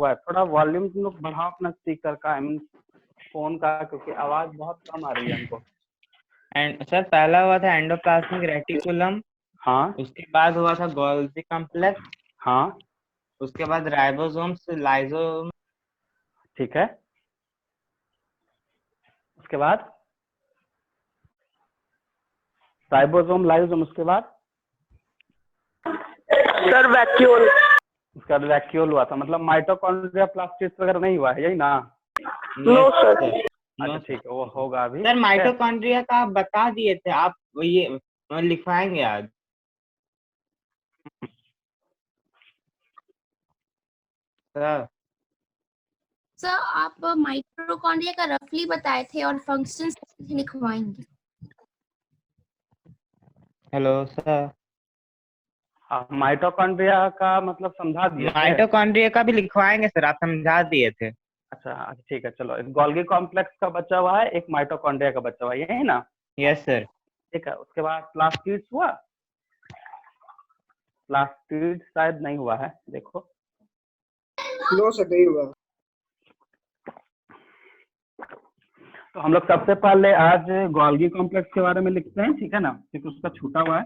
हुआ है। थोड़ा वॉल्यूम तुम लोग बढ़ाओ अपना स्पीकर का, आई मीन फोन का, क्योंकि आवाज बहुत कम आ रही है हमको। एंड सर पहला हुआ था एंडोप्लाज्मिक रेटिकुलम, हाँ उसके बाद हुआ था गोल्गी कॉम्प्लेक्स, हाँ उसके बाद राइबोसोम्स लाइसोम, ठीक है, उसके बाद राइबोसोम लाइसोम, उसके बाद सर वैक्यूल। उसका वैक्यूल हुआ था, मतलब माइटोकॉन्ड्रिया प्लास्टिड्स वगैरह नहीं हुआ है, यही ना? No sir. अच्छा ठीक है, वो होगा अभी। सर माइटोकॉन्ड्रिया का आप बता दिए थे, आप ये लिखवाएंगे आज? सर सर आप माइटोकॉन्ड्रिया का रफली बताए थे और फंक्शंस लिखवाएंगे। हेलो सर, माइटोकॉन्ड्रिया का मतलब समझा दिए थे। माइटोकॉन्ड्रिया का भी लिखवाएंगे सर, आप समझा दिए थे। अच्छा ठीक है, चलो एक गोल्गी कॉम्प्लेक्स का बचा हुआ है, एक माइटोकॉन्ड्रिया का बचा हुआ है, यही ना? Yes sir. ठीक है, उसके बाद प्लास्टिड्स हुआ? प्लास्टिड शायद नहीं हुआ है, देखो। नो सर नहीं हुआ। तो हम लोग सबसे पहले आज गोल्गी कॉम्प्लेक्स के बारे में लिखते हैं, ठीक है ना, क्योंकि उसका छूटा हुआ है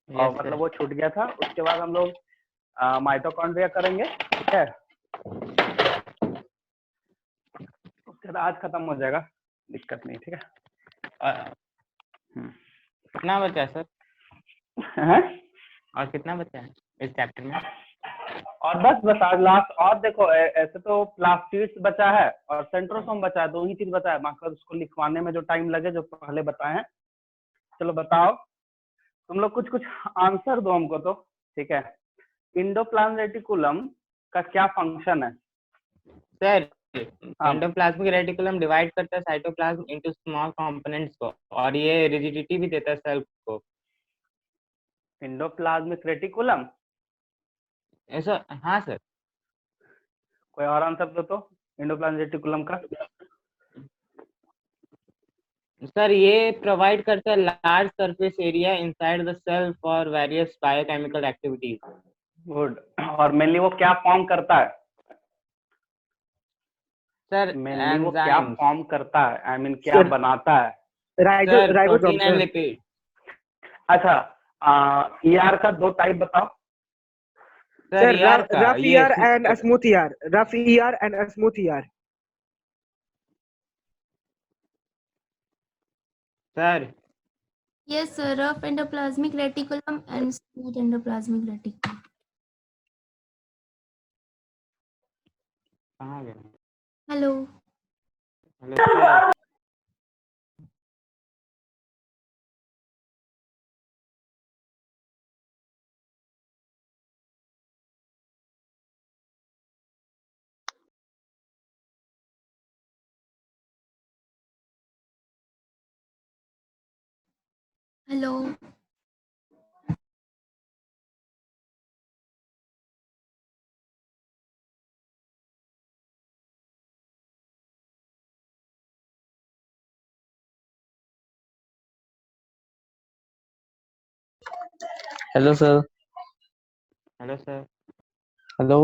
और यस मतलब वो छूट गया था। उसके बाद हम लोग माइटोकॉन्ड्रिया करेंगे, ठीक है। उसके बाद आज खत्म हो जाएगा, दिक्कत नहीं, ठीक है। कितना बचा है सर? हैं? और कितना बचा है इस चैप्टर में? और बस आज लास्ट। और देखो ऐसे तो प्लास्टिड्स बचा है और सेंट्रोसोम बचा है, दो ही चीज बचा है, बाकी उसको लिखवाने में जो टाइम लगे जो पहले बताए हैं। चलो बताओ तुम लोग, कुछ कुछ आंसर दो हमको तो, ठीक है। इंडोप्लाज्मिक रेटिकुलम का क्या फंक्शन है? सर हाँ, एंडोप्लाज्मिक रेटिकुलम डिवाइड करता है साइटोप्लाज्म इनटू स्मॉल कंपोनेंट्स को, और ये रिजिडिटी भी देता है सेल को। Endoplasmic reticulum. ऐसा? हाँ सर। कोई और आंसर दो तो इंडोप्लाज्मिक रेटिकुलम का। सर ये प्रोवाइड करता है large surface area inside the cell for various biochemical activities. Good. और मेनली वो क्या फॉर्म करता है? सर मेनली वो क्या एंजाइम्स। फॉर्म करता है, आई मीन क्या बनाता है? Sir ribosome protein and sir. Lipid. अच्छा, ईआर का दो टाइप बताओ। सर यार का रफ ये ER and smooth ER. Rough ER and smooth ER. Sir yes sir, rough endoplasmic reticulum and smooth endoplasmic reticulum. कहाँ गए? Hello. Hello sir. Hello. Hello sir. Hello sir. Hello.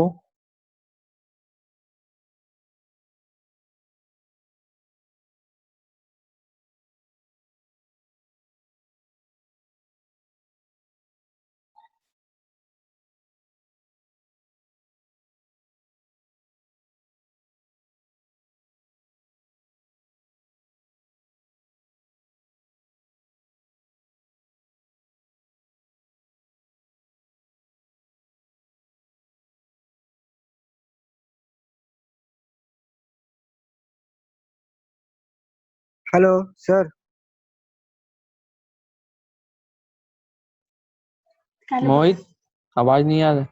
Hello sir. Mohit, आवाज नहीं आ रहा।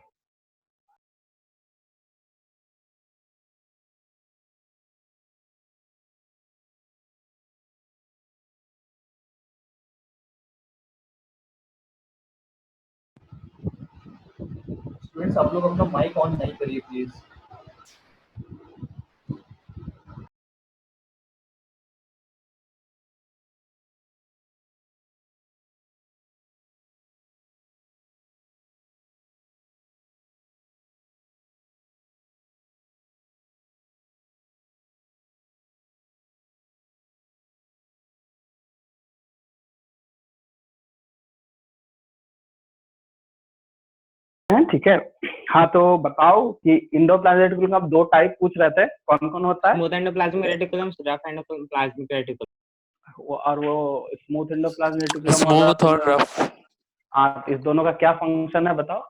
Students आप लोग अपना mic on नहीं करिए प्लीज। हैं, ठीक है। हाँ तो बताओ कि इंडोप्लाज्मिक रेटिकुलम का 2 टाइप पूछ रहे थे, कौन कौन होता है? Smooth endoplasmic reticulum, rough endoplasmic reticulum. और वो स्मूथ इंडोप्लाज्मिक रेटिकुलम स्मूथ और रफ। हाँ, इस दोनों का क्या फंक्शन है बताओ?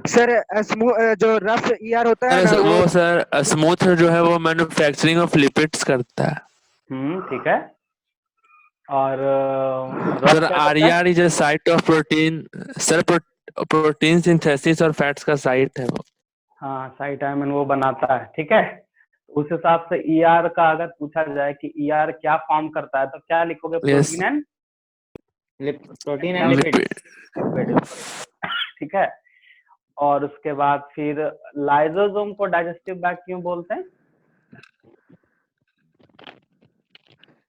सर जो रफ ईआर होता है ना वो वो सर स्मूथ जो है वो मैन्युफैक्चरिंग ऑफ लिपिड्स करता है। ठीक है। और सर रफ क्या करता है? RER is a site of protein. Sir protein synthesis और फैट्स का साइट है वो। हाँ, साइट आयमन वो बनाता है, ठीक है। उस हिसाब से ईआर का अगर पूछा जाए कि ईआर क्या फॉर्म करता है तो क्या लिखोगे? Yes. Protein and lipid. Lipid. ठीक है। और उसके बाद फिर लाइसोसोम को डाइजेस्टिव बैग क्यों बोलते हैं?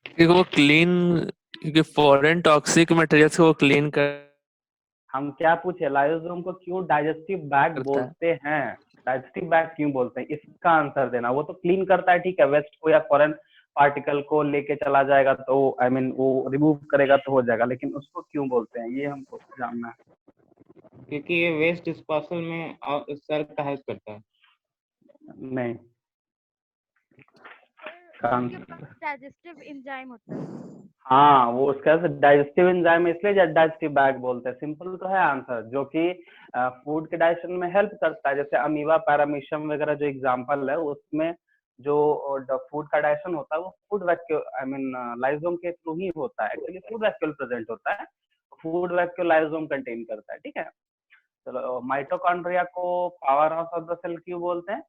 क्योंकि वो क्लीन, क्योंकि फॉरेन टॉक्सिक मटेरियल्स को क्लीन हम क्या पूछे? लाइसोसोम को क्यों डाइजेस्टिव बैग करता है। बोलते हैं? डाइजेस्टिव बैग क्यों बोलते हैं, इसका आंसर देना। वो तो क्लीन करता है, ठीक है, वेस्ट को या फॉरेन पार्टिकल को लेके चला जाएगा तो आई मीन वो रिमूव करेगा तो हो जाएगा, लेकिन उसको क्यों बोलते हैं ये हमको जानना है। क्योंकि ये वेस्ट डिस्पोजल में सर का हेल्प करता है। नहीं, डाइजेस्टिव एंजाइम होता है। हाँ वो उसका डाइजेस्टिव एंजाइम इसलिए डाइजेस्टिव बैग बोलते हैं। सिंपल तो है आंसर, जो कि फूड के डाइजेशन में हेल्प करता है। जैसे अमीबा, पैरामीशियम वगैरह जो एग्जांपल है, उसमें जो फूड का डाइजेशन होता है वो फूड वैक्यूल आई मीन लाइसोम के थ्रू ही होता है। एक्चुअली फूड वैक्यूल प्रेजेंट होता है, फूड वैक्यूल लाइसोम कंटेन करता है, ठीक है। चलो, माइटोकॉन्ड्रिया को power house of the cell क्यों बोलते हैं?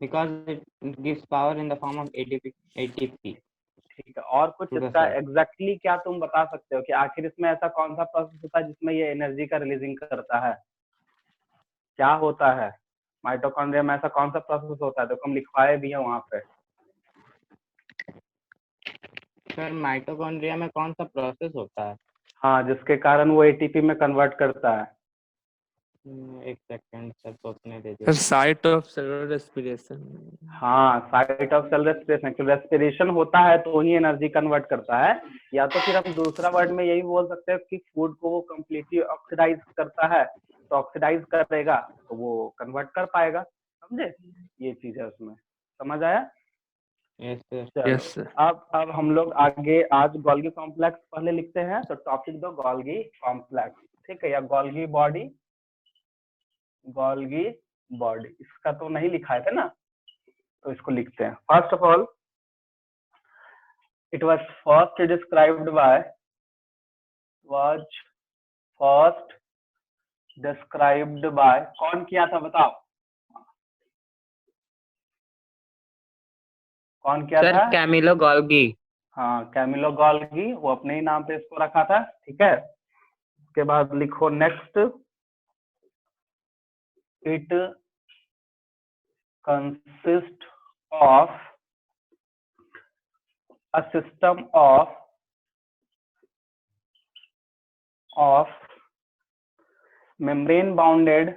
Because it gives power in the form of ATP. ठीक है। और कुछ True, इसका sir. एग्जैक्टली क्या तुम बता सकते हो कि आखिर इसमें ऐसा कौन सा प्रोसेस होता है जिसमें ये एनर्जी का रिलीजिंग करता है? क्या होता है माइटोकॉन्ड्रिया में? ऐसा कौन सा प्रोसेस होता है? तो हम लिखवाए भी है वहां पे। सर माइटोकॉन्ड्रिया में कौन सा प्रोसेस होता है? हाँ, जिसके कारण वो एटीपी में कन्वर्ट करता है। एक सेकंड सर, सोचने दीजिए। Sir site of cellular respiration. हाँ, site of cell respiration. Respiration होता है तो ही एनर्जी कन्वर्ट करता है। या तो फिर हम दूसरा वर्ड में यही बोल सकते हैं कि फूड को वो कम्प्लीटली ऑक्सीडाइज करता है, तो ऑक्सीडाइज करेगा तो वो कन्वर्ट कर पाएगा। समझे? ये चीज है उसमें। समझ आया? Yes sir. चलो, यस सर। अब हम लोग आगे आज गोल्गी कॉम्प्लेक्स पहले लिखते हैं। तो टॉपिक दो गोल्गी कॉम्प्लेक्स, ठीक है, या गोल्गी बॉडी। गोल्गी बॉडी इसका तो नहीं लिखा है ना, तो इसको लिखते हैं। First of all, it was first described by कौन किया था बताओ? कौन किया सर था? Camillo Golgi. हाँ, कैमिलो गोल्गी, वो अपने ही नाम पे इसको रखा था, ठीक है। उसके बाद लिखो next, it consist of a system of membrane bounded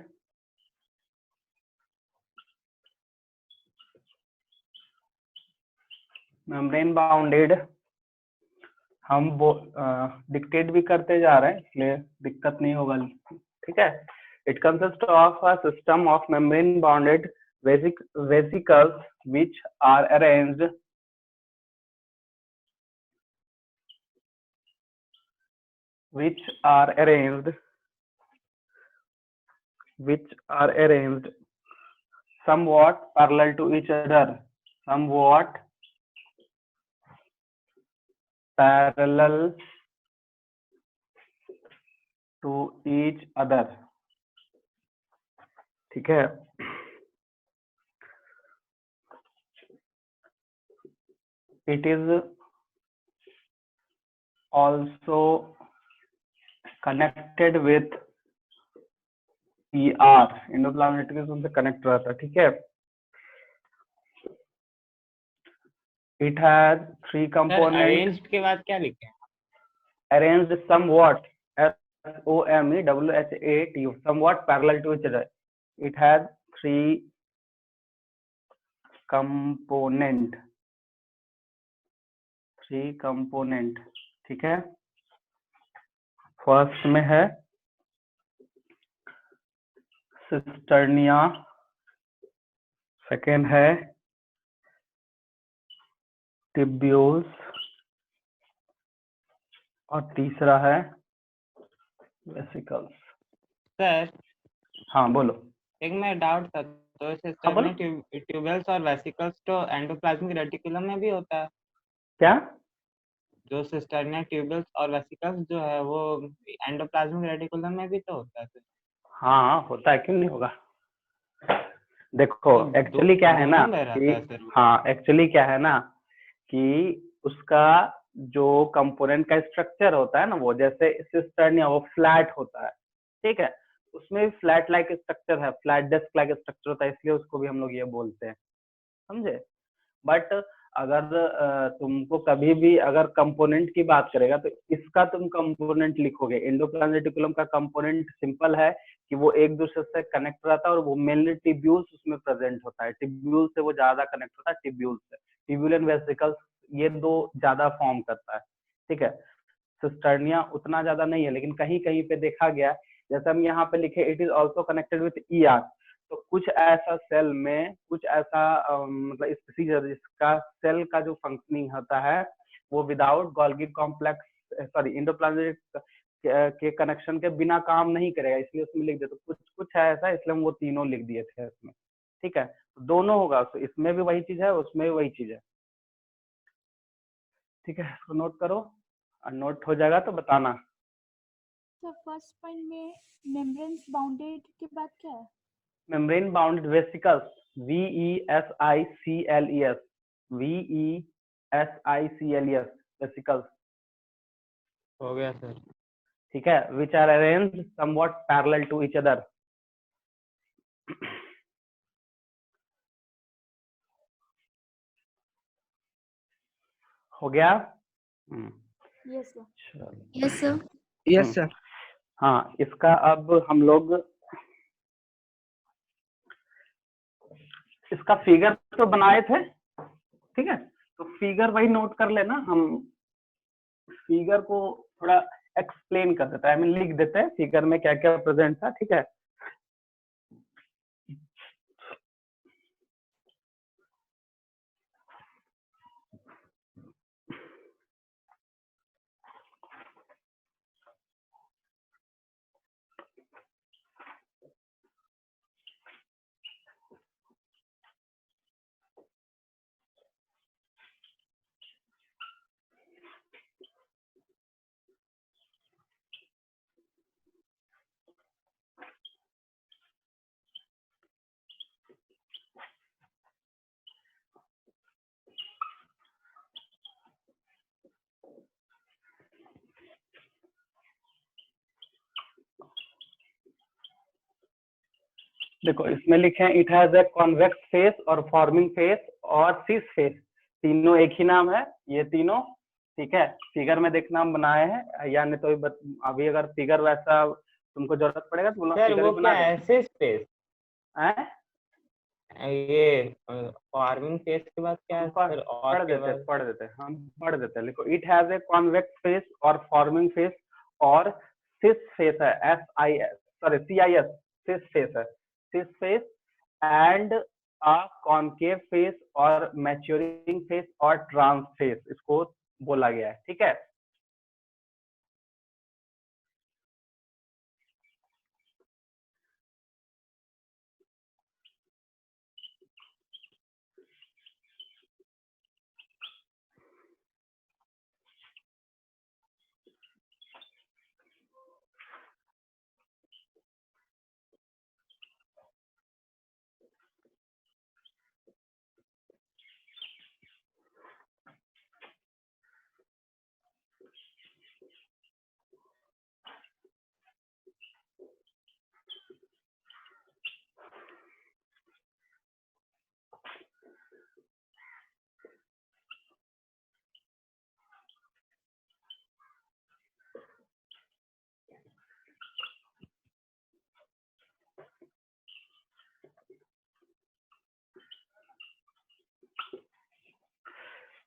हम डिक्टेट भी करते जा रहे हैं इसलिए दिक्कत नहीं होगा, ठीक है। It consist of a system of membrane bounded vesicles which are arranged somewhat parallel to each other, ठीक है। It is also connected with ER, endoplasmic reticulum से कनेक्ट रहता है, ठीक है। It has 3 components. अरेंज्ड के बाद क्या लिखे हैं? Arranged somewhat, SOMEWHAT, somewhat parallel to each other. It has 3 component, ठीक है। फर्स्ट में है सिस्टर्निया, सेकेंड है टिब्यूल्स, और तीसरा है वेसिकल्स। सर हाँ बोलो। एक मैं डाउट था, तो हाँ, सिस्टर्निया ट्यूबल्स और वेसिकल्स तो एंडोप्लाज्मिक रेटिकुलम में भी होता है? क्या? जो सिस्टर्निया ट्यूबल्स और वेसिकल्स जो है वो एंडोप्लाज्मिक रेटिकुलम में भी तो होता है। हाँ होता है, क्यों नहीं होगा। देखो तो एक्चुअली क्या है ना दोनों में रहता कि है सर वो? हाँ एक्चुअली क्या है ना कि उसका जो कंपोनेंट का स्ट्रक्चर होता है ना, वो जैसे सिस्टर्निया वो फ्लैट होता है, ठीक है, उसमें फ्लैट लाइक स्ट्रक्चर है, फ्लैट डिस्क लाइक स्ट्रक्चर होता है, इसलिए उसको भी हम लोग ये बोलते हैं, समझे। बट अगर तुमको कभी भी अगर कंपोनेंट की बात करेगा तो इसका तुम कंपोनेंट लिखोगे। एंडोप्लाज्मिक रेटिकुलम का कंपोनेंट सिंपल है कि वो एक दूसरे से कनेक्ट रहता है, और वो मेनली टिब्यूल्स उसमें प्रेजेंट होता है, टिब्यूल से वो ज्यादा कनेक्ट होता है, टिब्यूल से। टिब्यूल एंड वेसिकल्स ये दो ज्यादा फॉर्म करता है, ठीक है। सिस्टर्निया उतना ज्यादा नहीं है, लेकिन कहीं कहीं पे देखा गया, जैसे हम यहाँ पे लिखे it is also connected with ER, तो कुछ ऐसा सेल में कुछ ऐसा मतलब स्पीसीज है जिसका सेल का जो फंक्शनिंग होता है वो without Golgi complex sorry endoplasmic के कनेक्शन के बिना काम नहीं करेगा, इसलिए उसमें लिख देते। कुछ कुछ है ऐसा, इसलिए हम वो तीनों लिख दिए थे इसमें, ठीक है। दोनों होगा, तो इसमें भी वही चीज है, उसमें भी वही चीज है, ठीक है। इसको नोट करो, और नोट हो जाएगा तो बताना। तो फर्स्ट पॉइंट में मेम्ब्रेन्स बाउंडेड के बाद क्या है? Membrane bounded vesicles, VESICLES, VESICLES vesicles, हो गया सर। ठीक है। Which are arranged somewhat parallel to each other. हो गया? Yes sir. चलो, यस सर। Yes sir. हाँ इसका अब हम लोग इसका फिगर तो बनाए थे, ठीक है, तो फिगर वही नोट कर लेना। हम फिगर को थोड़ा एक्सप्लेन कर देता है, I mean, लिख देते हैं फिगर में क्या क्या प्रेजेंट था, ठीक है। देखो इसमें लिखे हैं it has a convex face और फॉर्मिंग फेस और सिस फेस, तीनों एक ही नाम है ये तीनों, ठीक है। फिगर में देखना हम बनाए हैं, या नहीं तो अभी अगर फिगर वैसा तुमको जरूरत पड़ेगा तो बोलो सर फिगर वो भी बना क्या दे। ऐसे स्पेस हैं? ये फॉर्मिंग फेस के बाद क्या है सर? और पढ़ के देते बाद पढ़ देते हम पढ़ देते हैं। लिखो it has a convex face और फॉर्मिंग फेस और सिस फेस है, SIS sorry CIS, cis face है, cis face and a concave face और मैच्योरिंग फेस और ट्रांस फेस, इसको बोला गया है, ठीक है।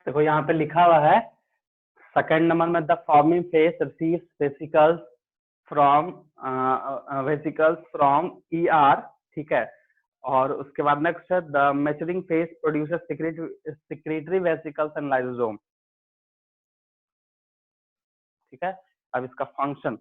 देखो यहाँ पे लिखा हुआ है सेकंड नंबर में, the forming face receives vesicles from ER ठीक है। और उसके बाद नेक्स्ट है the maturing phase produces secretory vesicles and lysosome, ठीक है। अब इसका फंक्शन,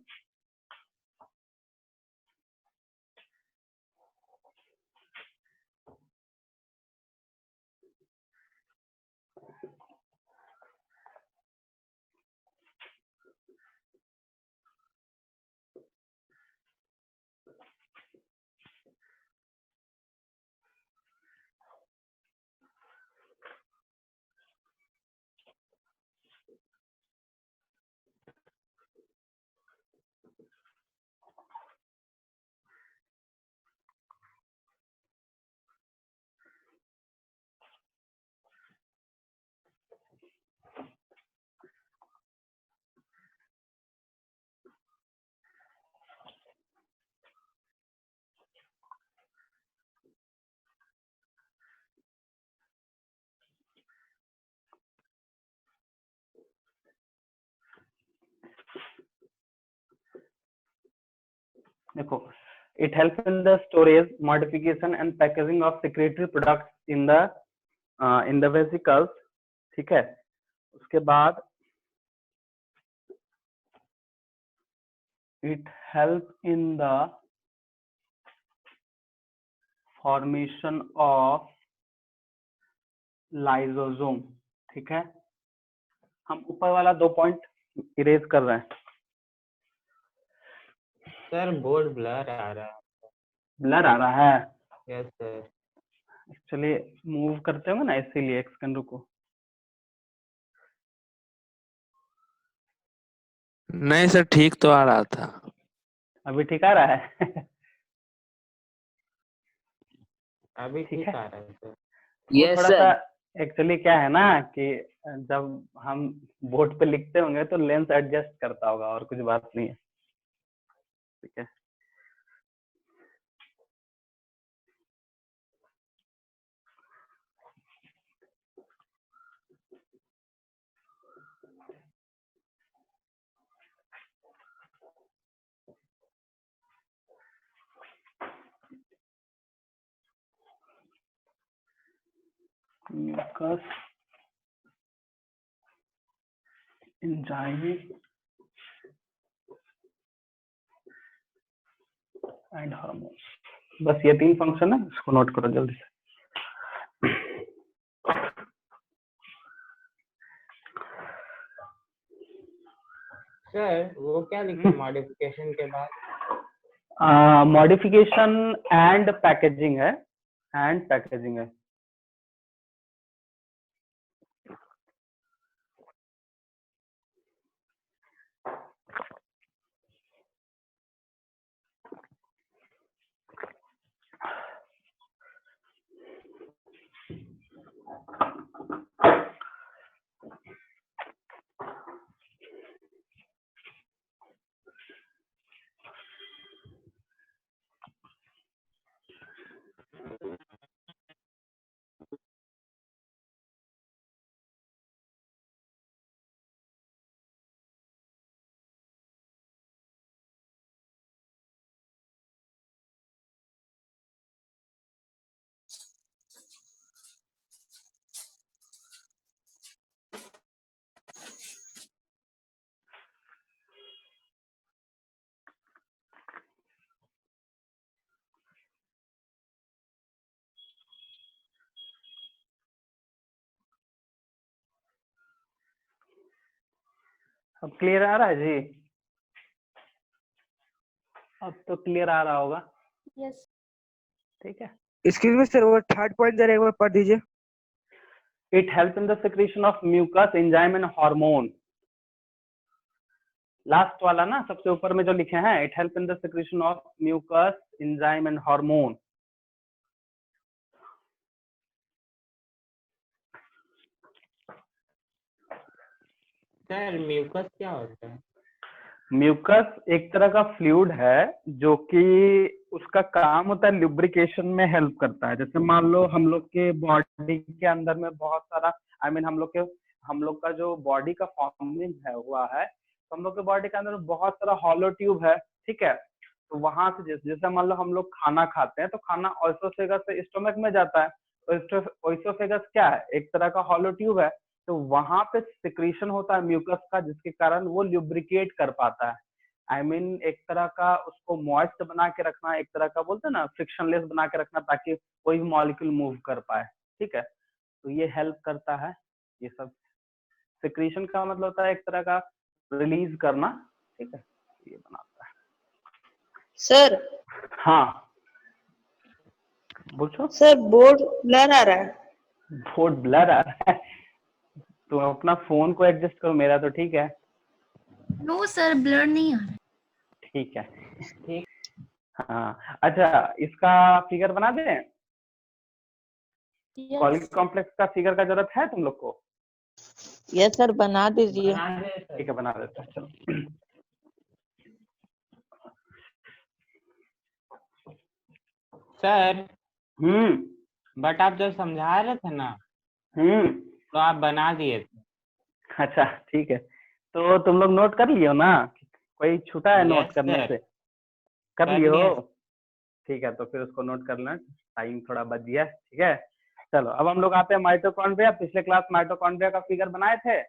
देखो, it help in the storage, modification and packaging of secretory products in the vesicles, ठीक है। उसके बाद it help in the formation of lysosome, ठीक है। हम ऊपर वाला 2 पॉइंट इरेज कर रहे हैं। सर बोर्ड ब्लर आ रहा है। ब्लर आ रहा है, यस सर। एक्चुअली मूव करते होंगे ना, इसीलिए एक सेकंड रुको। नहीं सर, ठीक तो आ रहा था। अभी ठीक आ रहा है? अभी ठीक ठीक है। आ रहा है सर। वो थोड़ा सा एक्चुअली क्या है ना कि जब हम बोर्ड पे लिखते होंगे तो लेंस एडजस्ट करता होगा, और कुछ बात नहीं है, ठीक है। mucus enzyme एंड हार्मोन, बस ये 3 फंक्शन है, इसको नोट करो जल्दी से। सर वो क्या लिखे मॉडिफिकेशन के बाद? मॉडिफिकेशन एंड पैकेजिंग है, एंड पैकेजिंग है। अब क्लियर आ रहा है जी? अब तो क्लियर आ रहा होगा, यस। ठीक है। एक्सक्यूज मी सर, वो थर्ड पॉइंट जरा एक बार पढ़ दीजिए। It help in the secretion of mucus enzyme and hormone, लास्ट वाला ना, सबसे ऊपर में जो लिखे हैं, it help in the secretion of mucus enzyme and hormone. Sir mucus क्या होता है? म्यूकस एक तरह का फ्लूइड है जो कि उसका काम होता है लुब्रिकेशन में हेल्प करता है। जैसे मान लो हम लोग के बॉडी के अंदर में बहुत सारा हम लोग का जो बॉडी का फॉर्मिंग है हुआ है, तो हम लोग के बॉडी के अंदर में बहुत सारा हॉलो ट्यूब है, ठीक है। तो वहां से जैसे मान लो हम लोग खाना खाते हैं तो खाना ओइसोफेगस से स्टोमक में जाता है। तो ओइसोफेगस क्या है, एक तरह का हॉलो ट्यूब है। तो वहां पे सिक्रीशन होता है म्यूकस का, जिसके कारण वो ल्यूब्रिकेट कर पाता है। आई मीन एक तरह का उसको मॉइस्ट बना के रखना, एक तरह का बोलते हैं ना फ्रिक्शनलेस बना के रखना, ताकि कोई भी मॉलिक्यूल मूव कर पाए। ठीक है, तो ये हेल्प करता है। ये सब सिक्रीशन का मतलब होता है एक तरह का रिलीज करना। ठीक है, ये बनाता है। सर हाँ पूछो। सर बोर्ड ब्लर आ रहा है। बोर्ड ब्लर आ रहा है? तुम अपना फोन को एडजस्ट करो, मेरा तो ठीक है। नो सर, ब्लर नहीं आ रहा। ठीक है, ठीक। हाँ अच्छा, इसका फिगर बना दें? कॉलिक कॉम्प्लेक्स का फिगर का जरूरत है तुम लोग को? यस सर, बना दीजिए। ठीक है, बना देते हैं, चलो। सर हम्म बट आप जब समझा रहे थे ना हम्म तो आप बना दिए थे। अच्छा ठीक है, तो तुम लोग नोट कर लियो ना? कोई छूटा है नोट Yes, करने sir. से? कर कर लियो? लिए। ठीक है, तो फिर उसको नोट कर लेना, टाइम थोड़ा बच गया। ठीक है, चलो अब हम लोग आते हैं माइटोकॉन्ड्रिया। पिछले क्लास माइटोकॉन्ड्रिया का फिगर बनाए थे?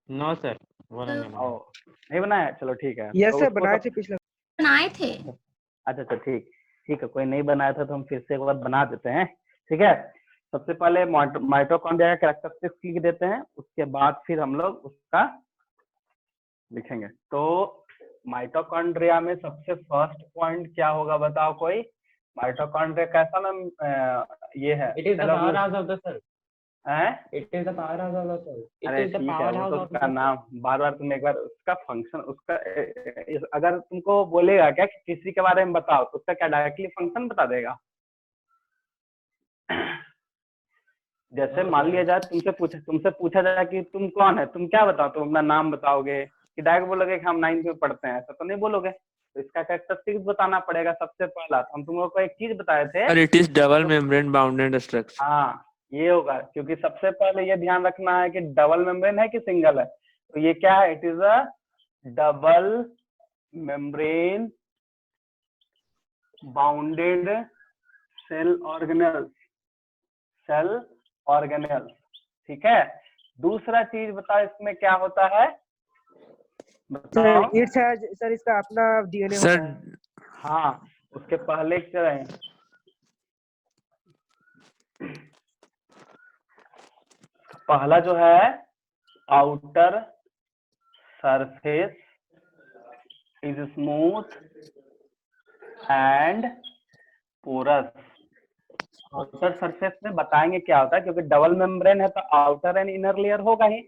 नो सर, वो नहीं ओ बनाया। नहीं बनाया, चलो ठीक है। यस तो सर, उसको बनाए सब- थे पिछले। बनाए थे। अच्छा अच्छा, ठीक ठीक है, कोई नहीं बनाया था तो हम फिर से एक बार बना देते हैं। ठीक है, सबसे पहले माइटोकॉन्ड्रिया का कैरेक्टरिस्टिक्स लिख देते हैं, उसके बाद फिर हम लोग उसका लिखेंगे। तो माइटोकॉन्ड्रिया में सबसे फर्स्ट पॉइंट क्या होगा, बताओ कोई? माइटोकॉन्ड्रिया कैसा नाम ये है? It is the चलो, powerhouse of the cell. हैं? It is the powerhouse of the cell. It अरे is the ठीक है, वो powerhouse तो of उसका the cell. नाम बार बार तुम एक बार उसका फंक्शन, उसका अगर तुमको बोलेगा क्या कि किसी के बारे में बताओ, तो उसका क्या डायरेक्टली फंक्शन बता देगा? जैसे मान लिया जाए तुमसे पूछा जाए कि तुम कौन है, तुम क्या बताओ, तुम अपना नाम बताओगे कि डायरेक्ट बोलोगे कि हम 9th में पढ़ते हैं? ऐसा तो नहीं बोलोगे। तो इसका कैरेक्टरिस्टिक्स बताना पड़ेगा सबसे पहला। तो हम तुम लोग को एक चीज बताए थे। और it is double membrane bounded structure. हाँ, ये होगा, क्योंकि सबसे पहले ये ध्यान रखना है कि डबल मेम्ब्रेन है कि सिंगल है। तो ये क्या है? It is a double membrane bounded cell organelles, cell organelles. ठीक है, दूसरा चीज बताओ इसमें क्या होता है, बताओ। सर इट्स हैज, सर इसका अपना डीएनए सर होता है। हाँ, उसके पहले क्या है? पहला जो है outer surface is smooth and porous. Outer surface में बताएंगे क्या होता है, क्योंकि डबल मेम्ब्रेन है तो आउटर एंड इनर लेयर होगा ही।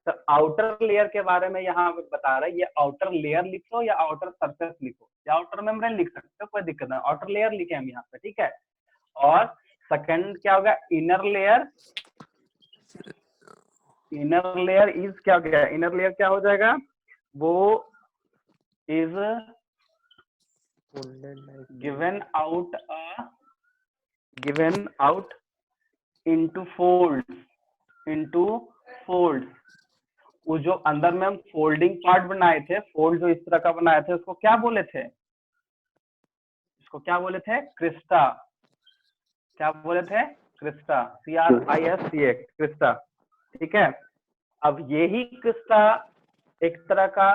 तो आउटर लेयर के बारे में यहाँ बता रहा है, ये आउटर लेयर लिखो या आउटर सरफेस लिखो, या आउटर मेम्ब्रेन लिख सकते हो, कोई दिक्कत नहीं। आउटर लेयर लिखे हम यहाँ पे, ठीक है। और सेकंड क्या होगा? Inner layer. Inner layer is क्या हो गया? इनर लेयर क्या हो जाएगा? वो is given out into folds। वो जो अंदर में हम फोल्डिंग पार्ट बनाए थे, फोल्ड जो इस तरह का बनाए थे, उसको क्या बोले थे? इसको क्या बोले थे? क्रिस्टा। क्या बोले थे? Crysta, CRISTA, Crysta. ठीक है, अब यही क्रिस्टा एक तरह का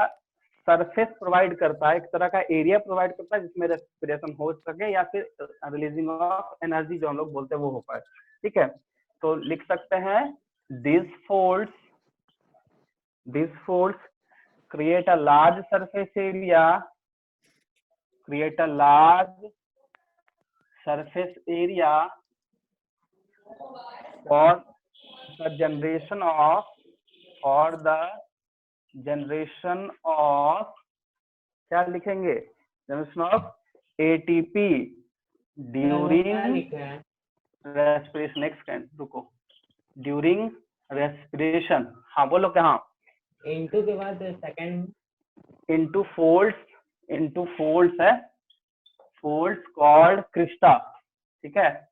सरफेस प्रोवाइड करता है, एक तरह का एरिया प्रोवाइड करता है जिसमें रेस्पिरेशन हो सके या फिर रिलीजिंग ऑफ एनर्जी जो हम लोग बोलते हैं वो हो पाए। ठीक है, तो लिख सकते हैं these folds create a large surface area for the generation of क्या लिखेंगे? Generation of ATP during respiration. Next time रुको, ड्यूरिंग रेस्पिरेशन। हाँ बोलो क्या? हाँ, इनटू के बाद सेकंड इनटू फोल्ड्स है, फोल्ड्स कॉल्ड क्रिस्टा। ठीक है,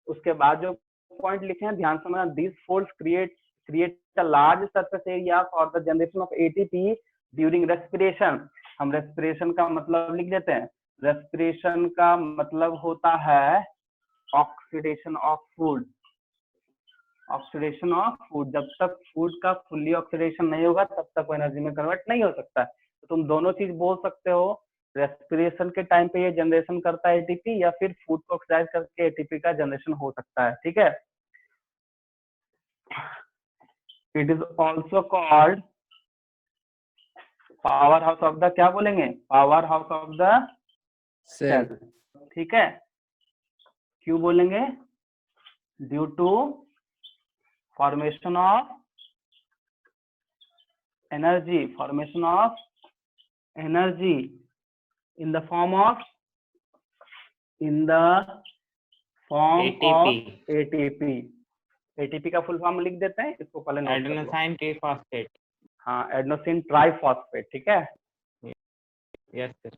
उसके बाद जो पॉइंट लिखे हैं ध्यान समझना, this folds create a large surface area for the generation of ATP during respiration. हम रेस्पिरेशन का मतलब लिख देते हैं। रेस्पिरेशन का मतलब होता है oxidation of food. Oxidation of food, जब तक फूड का फुल्ली ऑक्सीडेशन नहीं होगा तब तक वो एनर्जी में कन्वर्ट नहीं हो सकता है। तो तुम दोनों चीज बोल सकते हो, रेस्पिरेशन के टाइम पे ये जनरेशन करता है एटीपी, या फिर फूड को ऑक्सीडाइज करके एटीपी का जनरेशन हो सकता है। ठीक है, it is also called power house of the, क्या बोलेंगे, power house of the cell. ठीक है, क्यों बोलेंगे? Due to formation of energy, formation of energy in the form of ATP। ATP का फुल फॉर्म लिख देते हैं, इसको पहले नोट कर लो। Adenosine triphosphate. हाँ, एडेनोसिन ट्राइफॉस्फेट। ठीक है, यस सर।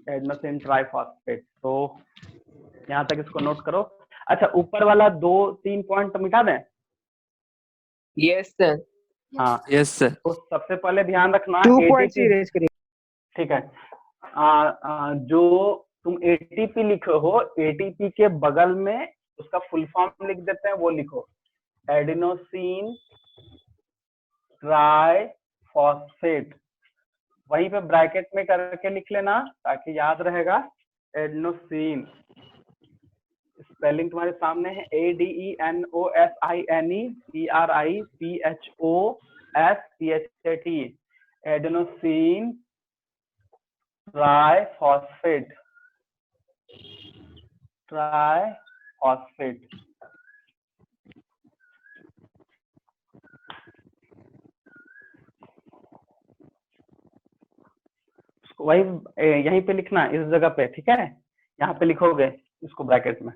Adenosine triphosphate. तो यहाँ तक इसको नोट करो। अच्छा, ऊपर वाला 2-3 पॉइंट मिटा दें? Yes sir. हाँ यस सर। तो सबसे पहले ध्यान रखना 2 पॉइंट्स ATP, इरेज करिए। ठीक है, जो तुम एटीपी लिखो हो, एटीपी के बगल में उसका फुल फॉर्म लिख देते हैं, वो लिखो एडिनोसिन ट्राइफॉस्फेट। वहीं पे ब्रैकेट में करके लिख लेना ताकि याद रहेगा। एडिनोसिन, स्पेलिंग तुम्हारे सामने है, ADENOSINE TRIPHOSPHAT, adenosine triphosphate. Triphosphate. वही यहीं पे लिखना, इस जगह पे। ठीक है, यहाँ पे लिखोगे इसको ब्रैकेट में।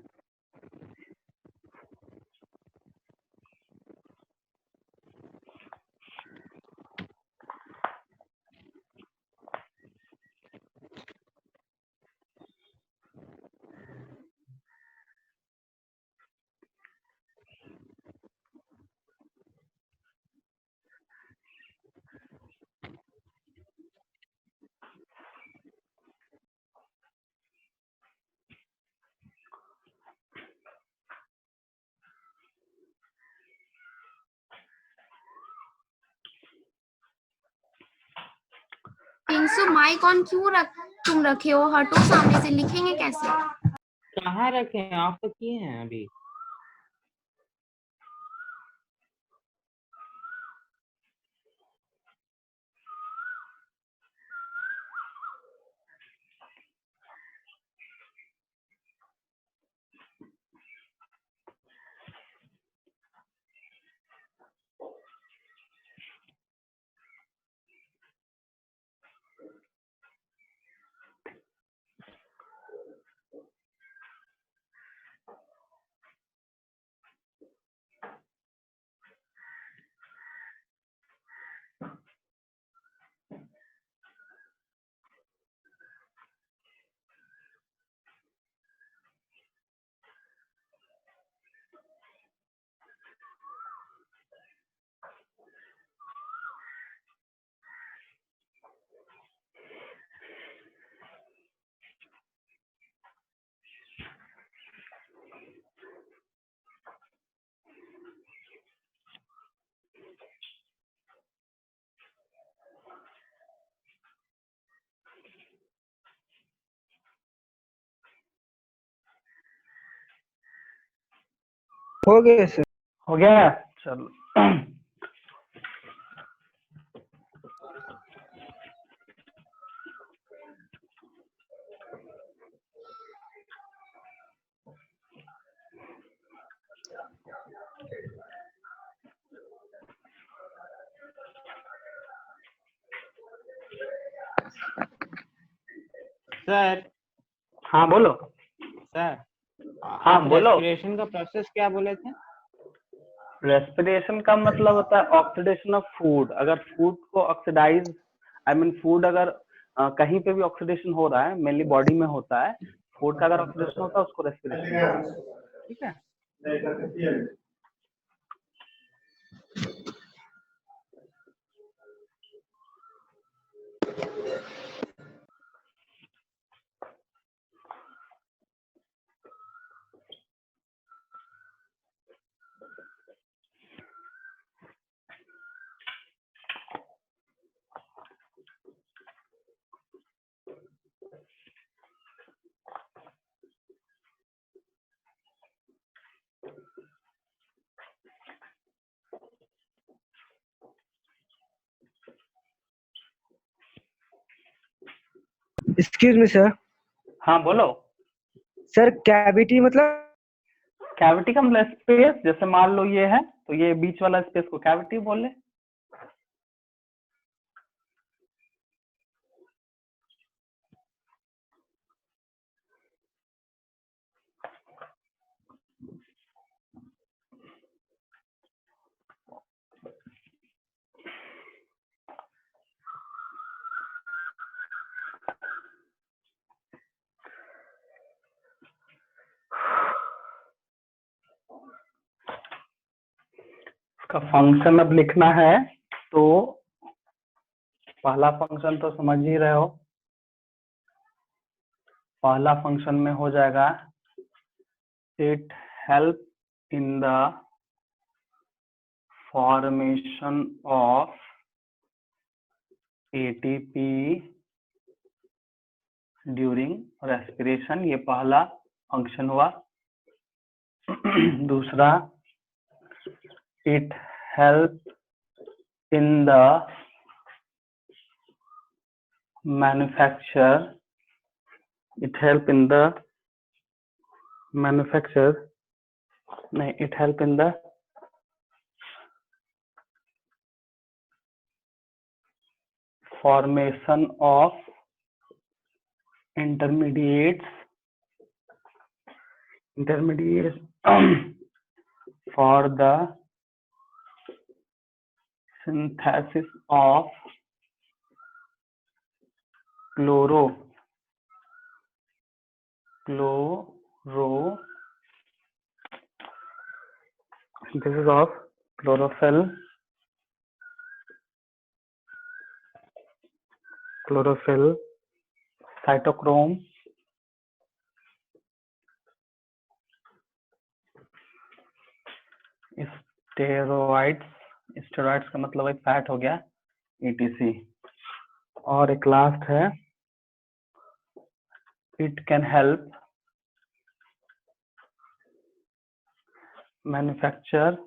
पिंसु माइक ऑन क्यों तुम रखे हो? हटो सामने से, लिखेंगे कैसे? कहाँ रखे हैं? आप तो किए हैं अभी। हो गया सर। हो गया, चलो। सर। हाँ बोलो सर। हाँ बोलो। रेस्पिरेशन का प्रोसेस क्या बोले थे? रेस्पिरेशन का मतलब होता है ऑक्सीडेशन ऑफ फूड। अगर फूड को ऑक्सीडाइज, आई मीन फूड अगर कहीं पे भी ऑक्सीडेशन हो रहा है, मेनली बॉडी में होता है, फूड का अगर ऑक्सीडेशन होता है उसको रेस्पिरेशन। ठीक है। Excuse me sir. हाँ बोलो। सर कैविटी मतलब कैविटी का मतलब स्पेस, जैसे मान लो ये है तो ये बीच वाला स्पेस को कैविटी बोले। इसका फंक्शन अब लिखना है, तो पहला फंक्शन तो समझ ही रहे हो। पहला फंक्शन में हो जाएगा it help in the formation of ATP during respiration, ये पहला फंक्शन हुआ। दूसरा, it help in the manufacture, it help in the manufacture, नहीं, it help in the formation of intermediates for the synthesis of synthesis of chlorophyll, cytochrome, steroids का मतलब एक fat हो गया, ETC। और एक लास्ट है, it can help manufacture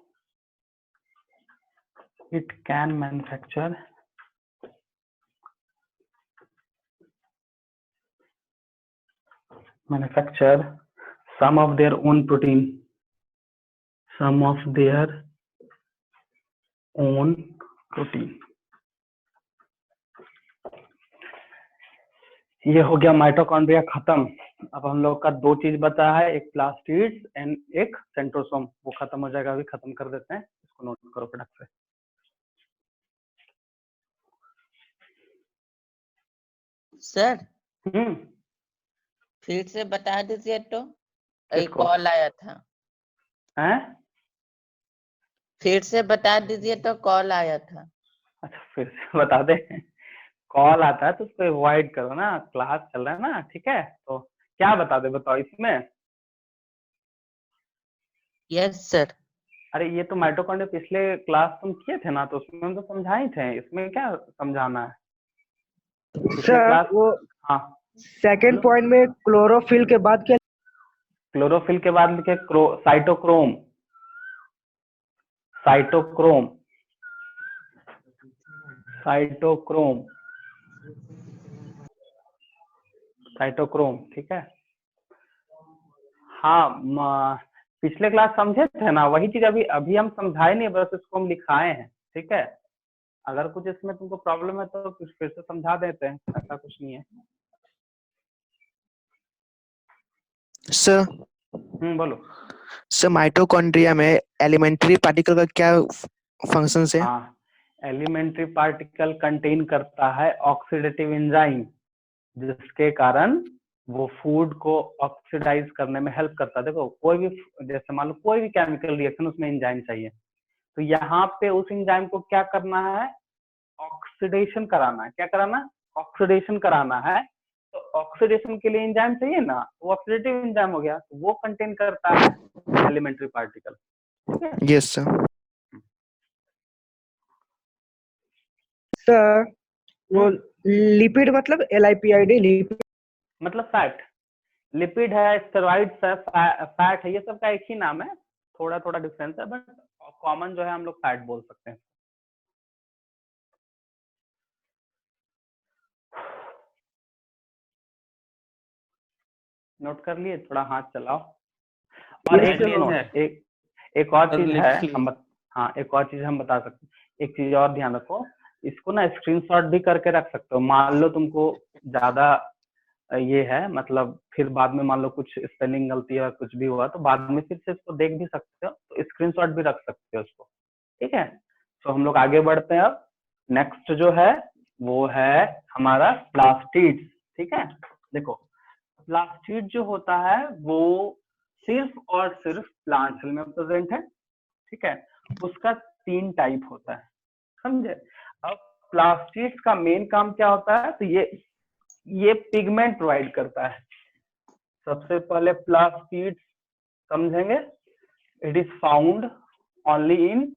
some of their own protein, ये हो गया माइटोकॉन्ड्रिया खत्म। अब हम लोग का दो चीज बचा है, एक प्लास्टिड्स एंड एक सेंट्रोसोम, वो खत्म हो जाएगा, अभी खत्म कर देते हैं, इसको नोट करो फटाक से। सर हम्म, फिर से बता दीजिए तो, एक किसको? कॉल आया था। हैं? फिर से बता दीजिए तो, कॉल आया था। अच्छा फिर से बता दे। कॉल आता है तो उसको अवॉइड करो ना, क्लास चल रहा है ना, ठीक है। तो क्या बता दे, बताओ इसमें। Yes sir. अरे ये तो माइटोकॉन्ड्रिया पिछले क्लास तुम किए थे ना, तो उसमें हम तो समझाए थे, इसमें क्या समझाना है पिछले सर क्लास। वो हाँ, सेकंड पॉइंट में क्लोरोफिल के बाद क्या? क्लोरोफिल के बाद लिखे साइटोक्रोम, साइटोक्रोम, साइटोक्रोम, साइटोक्रोम, ठीक है। हाँ, पिछले क्लास समझे थे ना, वही चीज अभी अभी हम समझाए नहीं, बस इसको हम लिखाए हैं, ठीक है। अगर कुछ इसमें तुमको प्रॉब्लम है तो फिर से समझा देते हैं, ऐसा कुछ नहीं है। सर बोलो। सर माइटोकॉन्ड्रिया में एलिमेंट्री पार्टिकल का क्या फंक्शन है? हाँ, एलिमेंट्री पार्टिकल कंटेन करता है ऑक्सीडेटिव एंजाइम, जिसके कारण वो फूड को ऑक्सीडाइज करने में हेल्प करता है। देखो कोई भी, जैसे मान लो कोई भी केमिकल रिएक्शन, उसमें एंजाइम चाहिए, तो यहाँ पे उस एंजाइम को क्या करना है, ऑक्सीडेशन कराना है। क्या कराना है? ऑक्सीडेशन कराना है। तो ऑक्सीडेशन के लिए एंजाइम चाहिए ना, वो ऑक्सीडेटिव एंजाइम हो गया, तो वो कंटेन करता है एलिमेंट्री पार्टिकल, ठीक है। Yes sir. सर वो लिपिड मतलब LIPID, लिपिड मतलब फैट, लिपिड है, स्टेरॉइड्स है, फैट है, ये सब का एक ही नाम है, थोड़ा थोड़ा डिफरेंस है, बट कॉमन जो है हम लोग फैट बोल सकते हैं। नोट कर लिए? थोड़ा हाथ चलाओ। और Yes, एक sir. चीज है, एक और सर, चीज लिख है, ली। हाँ एक और चीज हम बता सकते हैं। एक चीज और ध्यान रखो, इसको ना स्क्रीनशॉट भी करके रख सकते हो। मान लो तुमको ज्यादा ये है, मतलब फिर बाद में मान लो कुछ स्पेलिंग गलती या कुछ भी हुआ तो बाद में फिर से इसको देख भी सकते हो, तो स्क्रीनशॉट भी रख सकते हो उसको। ठीक है, तो हम लोग आगे बढ़ते हैं। अब नेक्स्ट जो है वो है हमारा प्लास्टिड्स। ठीक है, देखो प्लास्टिड जो होता है वो सिर्फ और सिर्फ प्लांट सेल में प्रेजेंट है। ठीक है, उसका 3 टाइप होता है, समझे? अब प्लास्टिड्स का मेन काम क्या होता है? तो ये पिगमेंट प्रोवाइड करता है। सबसे पहले प्लास्टिड्स समझेंगे, it is found only in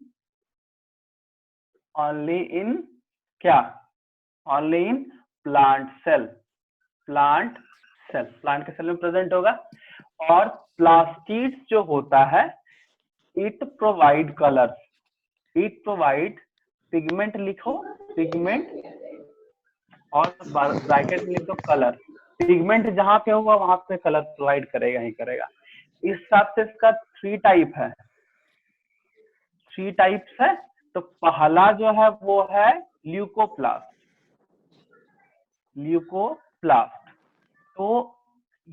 क्या? Only in plant cell. Plant के सेल में प्रेजेंट होगा। और प्लास्टिड्स जो होता है it provide colour, it provide pigment, लिखो पिगमेंट और ब्रैकेट में लिख दो कलर। पिगमेंट जहां पे होगा वहां पे कलर प्रोवाइड करेगा ही करेगा। इस हिसाब से इसका 3 टाइप है, 3 टाइप्स है। तो पहला जो है वो है ल्यूकोप्लास्ट। तो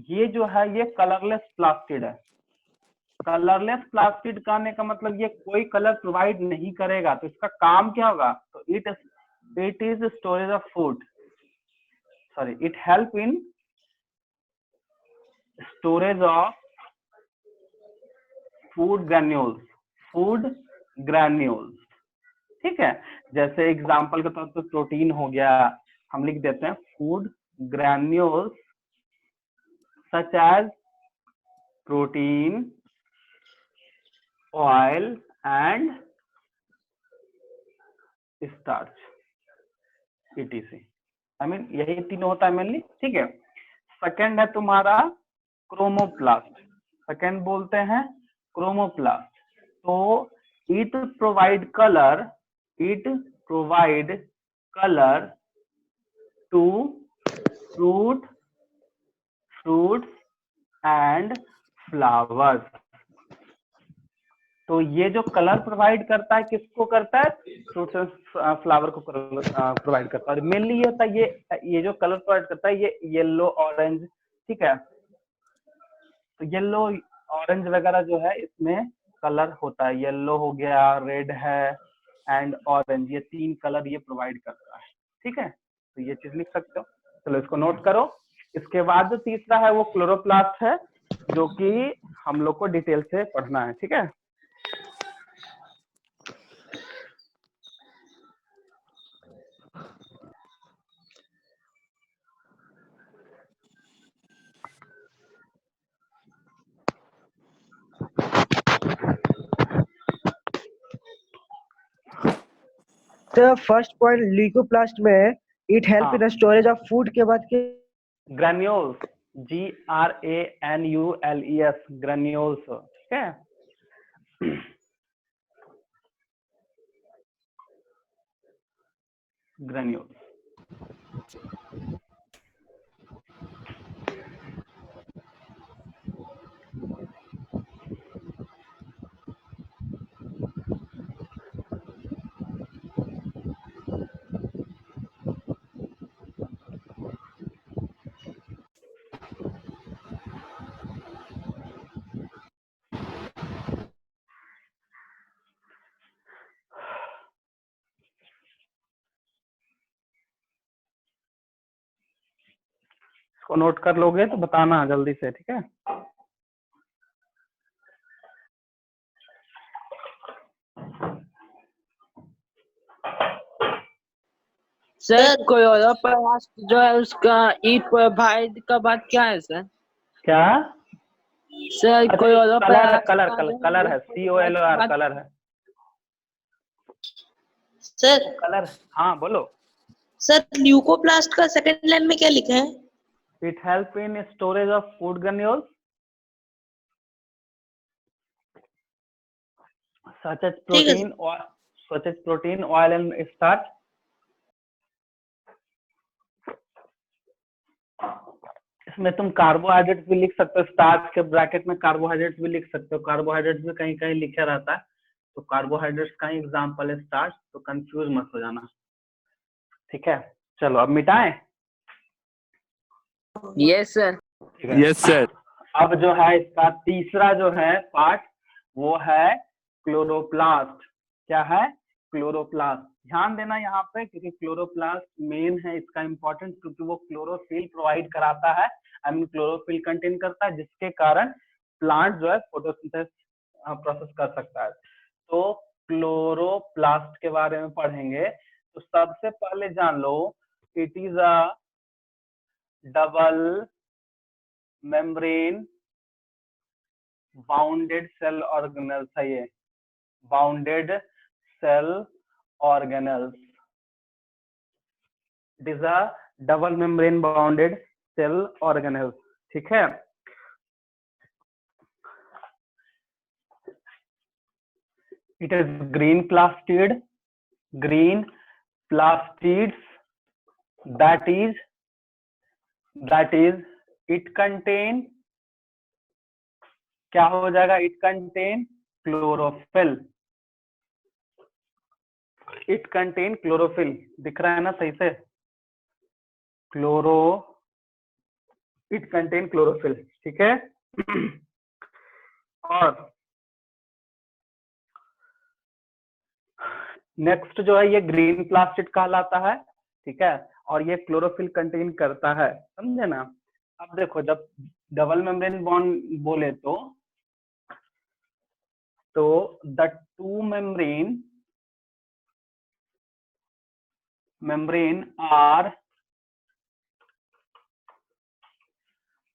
ये जो है ये कलरलेस प्लास्टिड है। कलरलेस प्लास्टिड कहने का मतलब ये कोई कलर प्रोवाइड नहीं करेगा। तो इसका काम क्या होगा? तो it is storage of food, sorry it help in storage of food granules. ठीक है, जैसे एग्जांपल के तौर पर प्रोटीन हो गया, हम लिख देते हैं food granules such as protein, oil and starch etc। I mean यही तीनों होता है मेनली। ठीक है, सेकंड है तुम्हारा क्रोमोप्लास्ट। सेकंड बोलते हैं क्रोमोप्लास्ट। तो it provide colour to fruits and flowers. तो ये जो कलर प्रोवाइड करता है किसको करता है? फ्रूट्स एंड फ्लावर को प्रोवाइड करता है। और मेनली ये होता है ये जो कलर प्रोवाइड करता है ये येलो ऑरेंज। ठीक है, तो येलो ऑरेंज वगैरह जो है इसमें कलर होता है। येलो हो गया, रेड है एंड ऑरेंज, ये 3 कलर ये प्रोवाइड करता है। ठीक है, तो ये चीज लिख सकते हो। चलो इसको नोट करो। इसके बाद जो तीसरा है वो क्लोरोप्लास्ट है, जो कि हम लोग को डिटेल से पढ़ना है। ठीक है, तो फर्स्ट पॉइंट ल्यूकोप्लास्ट में it help in storage of food के बाद के ग्रैन्यूल्स, GRANULES, ग्रैन्यूल्स। ठीक है, ग्रैन्यूल्स। इसको नोट कर लोगे तो बताना जल्दी से। ठीक है, सर क्लोरोप्लास्ट जो है उसका ई प्रोवाइड का बात क्या है सर? क्या सर क्लोरोप्लास्ट कलर है, COLOR कलर है सर। कलर। हाँ बोलो। सर ल्यूकोप्लास्ट का सेकंड लाइन में क्या लिखा है? It help in storage of food granules such as protein, oil and starch. इसमें तुम कार्बोहाइड्रेट भी लिख सकते हो, स्टार्च के ब्रैकेट में कार्बोहाइड्रेट भी लिख सकते हो, कार्बोहाइड्रेट भी कहीं कहीं लिखा रहता है, तो कार्बोहाइड्रेट का ही एग्जाम्पल है स्टार्च, तो कंफ्यूज मत हो जाना। ठीक है, चलो अब मिटाएं। Yes sir. ठीक है, यस सर। अब जो है इसका तीसरा जो है पार्ट वो है क्लोरोप्लास्ट। क्या है? क्लोरोप्लास्ट। ध्यान देना यहाँ पे, क्योंकि क्लोरोप्लास्ट मेन है इसका इम्पोर्टेंट, क्योंकि वो क्लोरोफिल प्रोवाइड कराता है, आई मीन क्लोरोफिल कंटेन करता है, जिसके कारण प्लांट जो है फोटोसिंथेसिस प्रोसेस कर सकता है। तो क्लोरोप्लास्ट के बारे में पढ़ेंगे, तो सबसे पहले जान लो it is a double membrane bounded cell organelles है ये, bounded cell organelles. It is a double membrane bounded cell organelles. ठीक है, it is green plastids that is it contain, क्या हो जाएगा? it contain chlorophyll, it contain chlorophyll। दिख रहा है ना सही से? it contain chlorophyll। ठीक है, और नेक्स्ट जो है ये ग्रीन प्लास्टिड कहलाता है। ठीक है, और ये क्लोरोफिल कंटेन करता है, समझे ना? अब देखो, जब डबल मेम्ब्रेन बॉन्ड बोले तो the two membrane are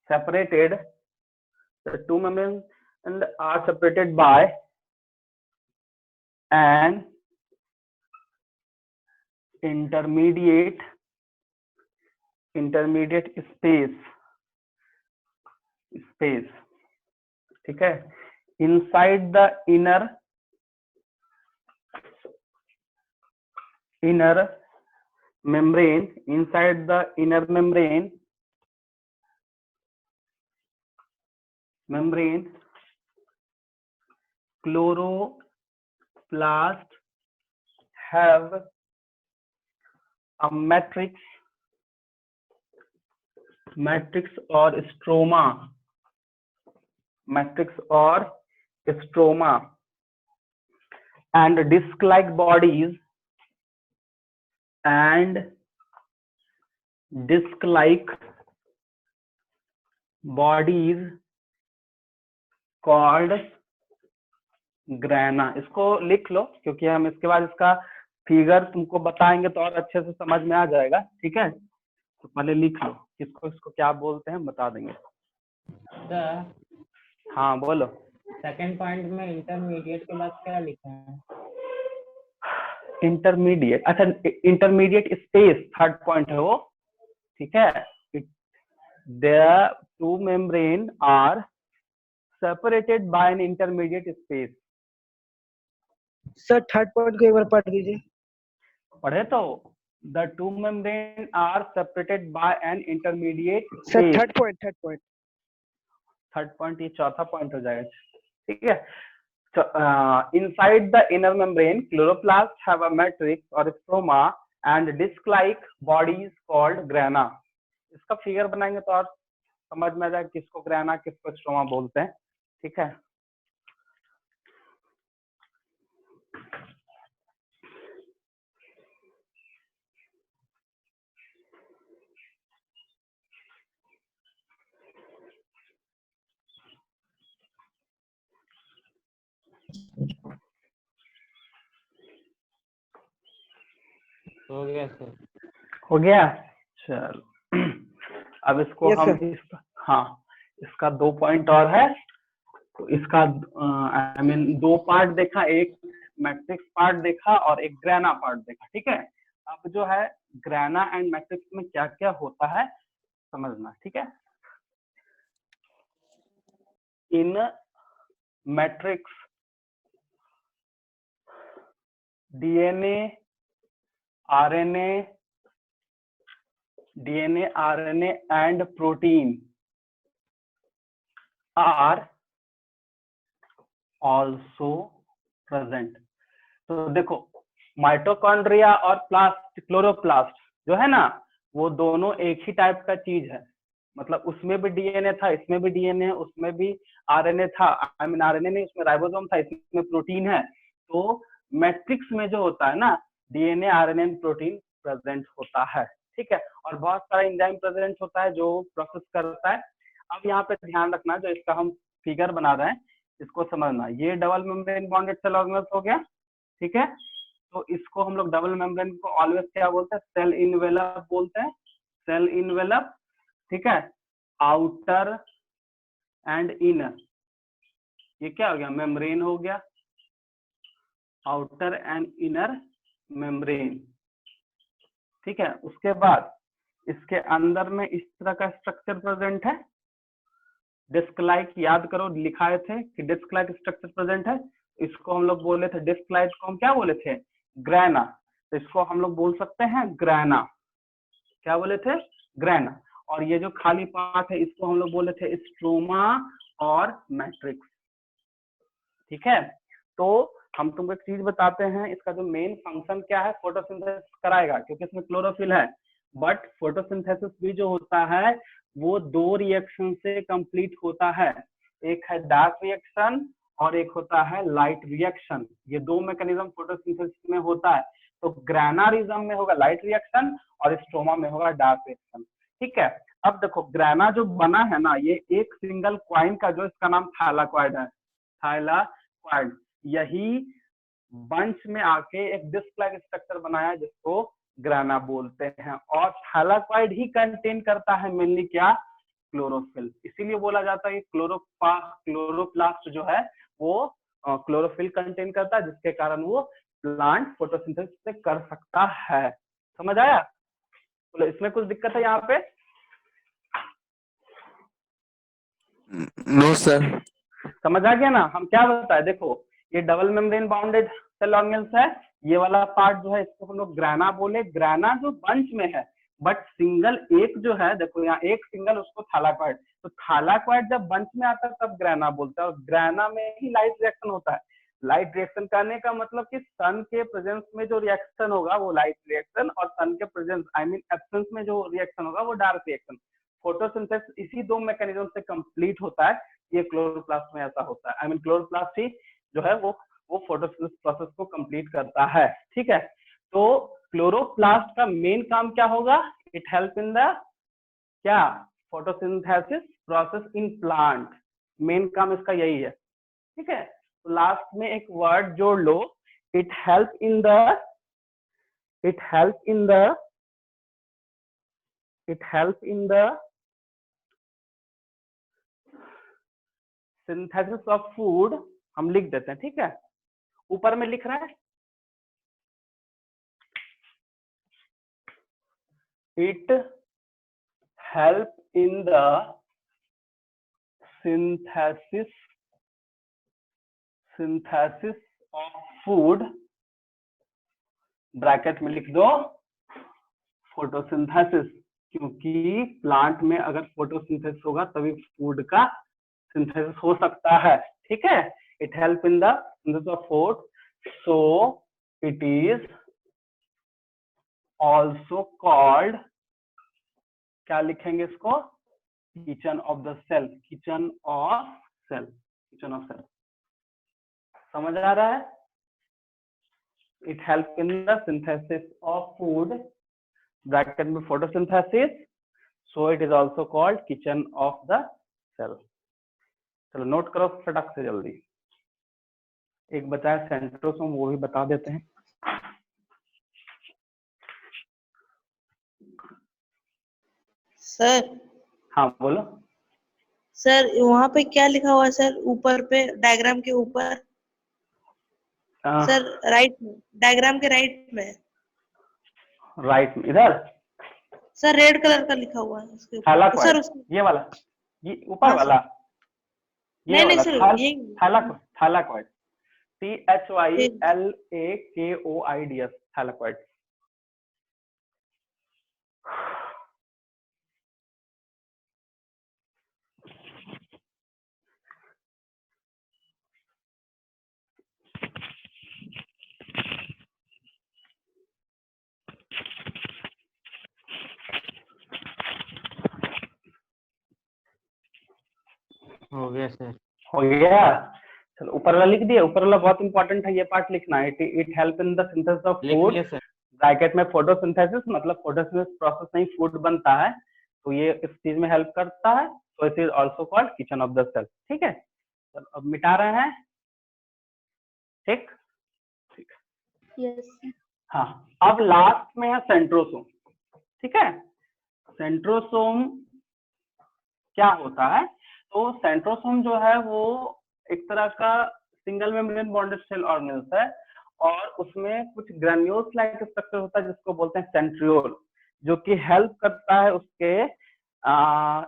separated, the two membranes and are separated by an intermediate space। ठीक है, inside the inner membrane, inside the inner membrane chloroplast have a matrix or stroma and disc-like bodies called grana। इसको लिख लो, क्योंकि हम इसके बाद इसका figure तुमको बताएंगे तो और अच्छे से समझ में आ जाएगा। ठीक है, तो पहले लिख लो इसको क्या बोलते हैं, बता देंगे। सर हाँ बोलो। सेकंड पॉइंट में इंटरमीडिएट के बाद क्या लिखा है? इंटरमीडिएट, अच्छा इंटरमीडिएट स्पेस थर्ड पॉइंट है वो। ठीक है, the two membrane are separated by an intermediate space। Sir third point को एक बार पढ़ दीजिए। पढ़े तो, the two membrane are separated by an intermediate sir space। Third point ये चौथा पॉइंट हो जाएगा। ठीक है, so inside the inner membrane chloroplasts have a matrix or stroma and disc-like bodies called grana। इसका फिगर बनाएंगे तो और समझ में आ जाएगा किसको ग्राना किसको स्ट्रोमा बोलते हैं। ठीक है, हो गया सर। हो गया, चल अब इसको Yes, हम sir। हाँ, इसका 2 पॉइंट और है। तो इसका आई मीन 2 पार्ट देखा, एक मैट्रिक्स पार्ट देखा और एक ग्राना पार्ट देखा। ठीक है, अब जो है ग्राना एंड मैट्रिक्स में क्या क्या होता है समझना। ठीक है, in matrix DNA RNA and protein are also present. तो देखो माइटोकॉन्ड्रिया और क्लोरोप्लास्ट जो है ना, वो दोनों एक ही टाइप का चीज है। मतलब उसमें भी डीएनए था, इसमें भी डीएनए है, उसमें भी आरएनए था, आई मीन आरएनए नहीं, उसमें राइबोसोम था, इसमें प्रोटीन है। तो मैट्रिक्स में जो होता है ना, डीएनए आरएनए प्रोटीन प्रेजेंट होता है, ठीक है। और बहुत सारा एंजाइम प्रेजेंट होता है जो प्रोसेस करता है। अब यहाँ पे ध्यान रखना, जो इसका हम फिगर बना रहे हैं इसको समझना। ये double membrane bonded cell organelles हो गया, ठीक है। तो इसको हम लोग डबल मेम्ब्रेन को ऑलवेज क्या बोलते हैं, सेल इनवेलप बोलते हैं, सेल इनवेलप, ठीक है। आउटर एंड इनर, ये क्या हो गया, मेम्ब्रेन हो गया, आउटर एंड इनर मेम्ब्रेन, ठीक है। उसके बाद इसके अंदर में इस तरह का स्ट्रक्चर प्रेजेंट है, डिस्क लाइक, याद करो लिखाए थे कि डिस्क लाइक स्ट्रक्चर प्रेजेंट है। इसको हम लोग बोले थे, डिस्क लाइक को हम क्या बोले थे, ग्रैना। तो इसको हम लोग बोल सकते हैं ग्रैना, क्या बोले थे, ग्रैना। और ये जो खाली पार्ट है इसको हम लोग बोले थे स्ट्रोमा और मैट्रिक्स, ठीक है। तो हम तुमको एक चीज बताते हैं, इसका जो मेन फंक्शन क्या है, फोटोसिंथेसिस कराएगा क्योंकि इसमें क्लोरोफिल है। बट फोटोसिंथेसिस भी जो होता है वो दो रिएक्शन से कंप्लीट होता है, एक है डार्क रिएक्शन और एक होता है लाइट रिएक्शन। ये दो मैकेनिज्म फोटोसिंथेसिस में होता है। तो ग्रेनारिज्म में होगा लाइट रिएक्शन और स्ट्रोमा में होगा डार्क रिएक्शन, ठीक है। अब देखो ग्रेना जो बना है ना, ये एक सिंगल क्वाइन का, जो इसका नाम थाइलाकॉइड है, थाइलाकॉइड, यही बंच में आके एक डिस्क लाइक स्ट्रक्चर बनाया जिसको ग्राना बोलते हैं। और थाइलाकॉइड ही कंटेन करता है मेनली क्या, क्लोरोफिल। इसीलिए बोला जाता है कि क्लोरोप्लास्ट जो है वो क्लोरोफिल कंटेन करता है, जिसके कारण वो प्लांट फोटोसिंथेसिस कर सकता है। समझ आया? तो इसमें कुछ दिक्कत है यहाँ पे? No sir. समझ आ गया ना? हम क्या बताए, देखो ये double membrane bounded cell organelles है, ये वाला पार्ट जो है इसको हम लोग ग्राना बोले। ग्राना जो बंच में है, बट सिंगल एक जो है, देखो यहाँ एक सिंगल, उसको थाइलाकॉइड। तो थाइलाकॉइड जब बंच में आता है तब ग्राना बोलता है, और ग्राना में ही लाइट रिएक्शन होता है। लाइट रिएक्शन करने का मतलब कि सन के प्रेजेंस में जो रिएक्शन होगा वो लाइट रिएक्शन, और सन के प्रेजेंस आई मीन एब्सेंस में जो रिएक्शन होगा वो डार्क रिएक्शन। फोटोसिंथेसिस इसी दो मैकेनिज्म से कंप्लीट होता है। ये क्लोरोप्लास्ट में ऐसा होता है, आई मीन क्लोरोप्लास्ट ही जो है वो फोटोसिंथेसिस प्रोसेस को कंप्लीट करता है, ठीक है। तो क्लोरोप्लास्ट का मेन काम क्या होगा, इट हेल्प इन द क्या, photosynthesis process in plant. Main काम इसका यही है, ठीक है। तो लास्ट में एक वर्ड जोड़ लो, it help in the synthesis of food. हम लिख देते हैं, ठीक है, ऊपर में लिख रहा है, it help in the synthesis of food, bracket में लिख दो फोटोसिंथेसिस, क्योंकि प्लांट में अगर फोटोसिंथेसिस होगा तभी फूड का सिंथेसिस हो सकता है, ठीक है। It help in the synthesis of food, so it is also called, क्या लिखेंगे इसको, kitchen of the cell, kitchen of cell. समझ आ रहा है? It help in the synthesis of food, bracket में photosynthesis, so it is also called kitchen of the cell. चलो note करो फटाक से जल्दी। एक बताया सेंट्रोसोम, वो भी बता देते हैं। सर। हाँ बोलो। सर वहाँ पे क्या लिखा हुआ है सर, ऊपर पे डायग्राम के ऊपर? सर राइट में, डायग्राम के राइट में। राइट में इधर सर रेड कलर का लिखा हुआ है उसके ऊपर। थाइलाकॉइड, सर उसके ये वाला, ये ऊपर वाला, ये नहीं वाला सर, ये थाइलाकॉइड, THYLAKOIDS, थाइलाकॉइड। हो गया सर। हो गया। चलो ऊपर वाला लिख दिए। ऊपर वाला बहुत इंपॉर्टेंट है, ये पार्ट लिखना है। It help in the synthesis of लिख फूड। लिया सर। ब्रैकेट में फोटोसिंथेसिस, मतलब फोटोसिंथेसिस प्रोसेस में ही फूड बनता है, तो ये इस चीज में हेल्प करता है। तो it is also called kitchen of the cell. ठीक है, चलो अब मिटा रहे हैं। ठीक, यस हाँ। अब लास्ट में है सेंट्रोसोम। ठीक है, सेंट्रोसोम क्या होता है? तो सेंट्रोसोम जो है वो एक तरह का single membrane bonded cell organelles है, और उसमें कुछ ग्रेन्यूल्स लाइक स्ट्रक्चर होता है जिसको बोलते हैं सेंट्रियोल, जो कि हेल्प करता है उसके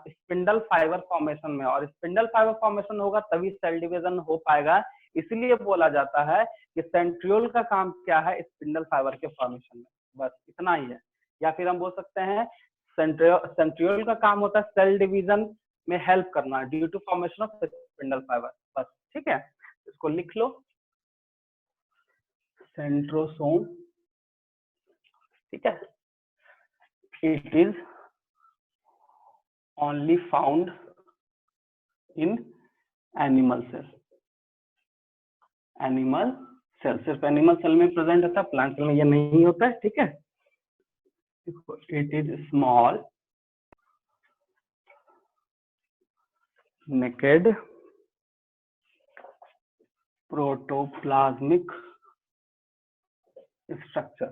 स्पिंडल फाइबर फॉर्मेशन में। और स्पिंडल फाइबर फॉर्मेशन होगा तभी सेल डिवीजन हो पाएगा। इसलिए बोला जाता है कि सेंट्रियोल का काम क्या है स्पिंडल फाइबर के फॉर्मेशन में। बस इतना ही है। या फिर हम बोल सकते हैं सेंट्रियोल का काम होता है सेल डिवीजन में हेल्प करना due to formation of spindle fibre. बस ठीक है, इसको लिख लो, सेंट्रोसोम। ठीक है, it is only found in animal cell. Animal cell सिर्फ एनिमल सेल में प्रेजेंट होता है, प्लांट सेल में ये नहीं होता है। ठीक है, it is small naked protoplasmic structure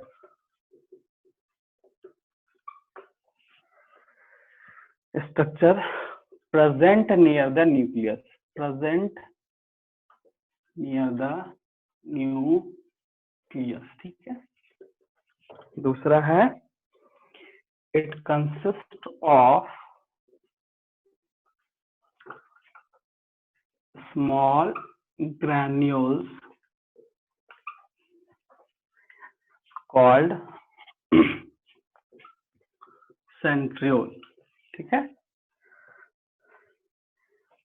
present near the nucleus, present near the nucleus। ठीक है, दूसरा है it consists of small granules called centriole। ठीक है,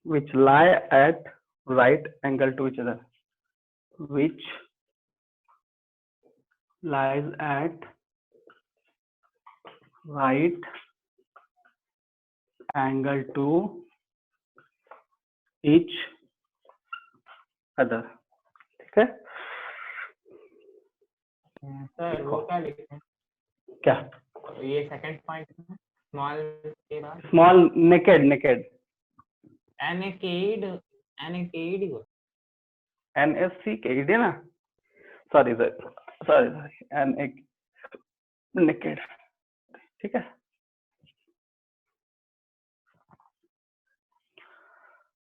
which lie at right angle to each other, which lies at right angle to each other। ठीक है, sir वो क्या लिखते हैं? क्या ये सेकंड पॉइंट में स्मॉल के बाद स्मॉल नेकेड एनेकेड ही हो। NSC केड है ना, सॉरी नेकेड। ठीक है,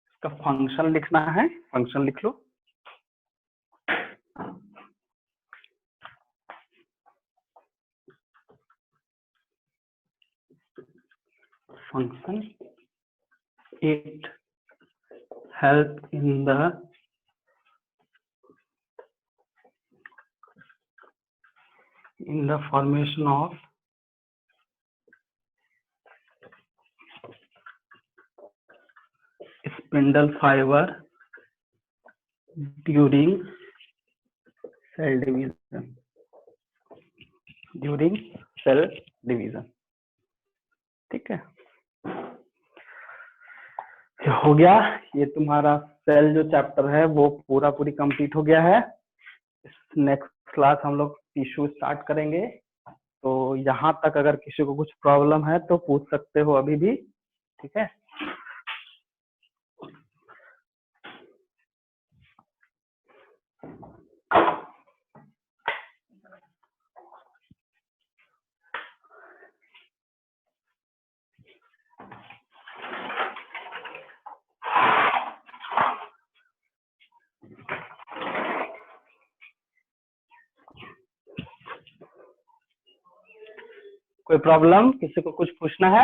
इसका फंक्शन लिखना है, फंक्शन लिख लो। function, it help in the formation of spindle fiber during cell division। ठीक है, हो गया। ये तुम्हारा सेल जो चैप्टर है वो पूरी कंप्लीट हो गया है। नेक्स्ट क्लास हम लोग टिश्यू स्टार्ट करेंगे। तो यहाँ तक अगर किसी को कुछ प्रॉब्लम है तो पूछ सकते हो अभी भी। ठीक है, कोई प्रॉब्लम, किसी को कुछ पूछना है?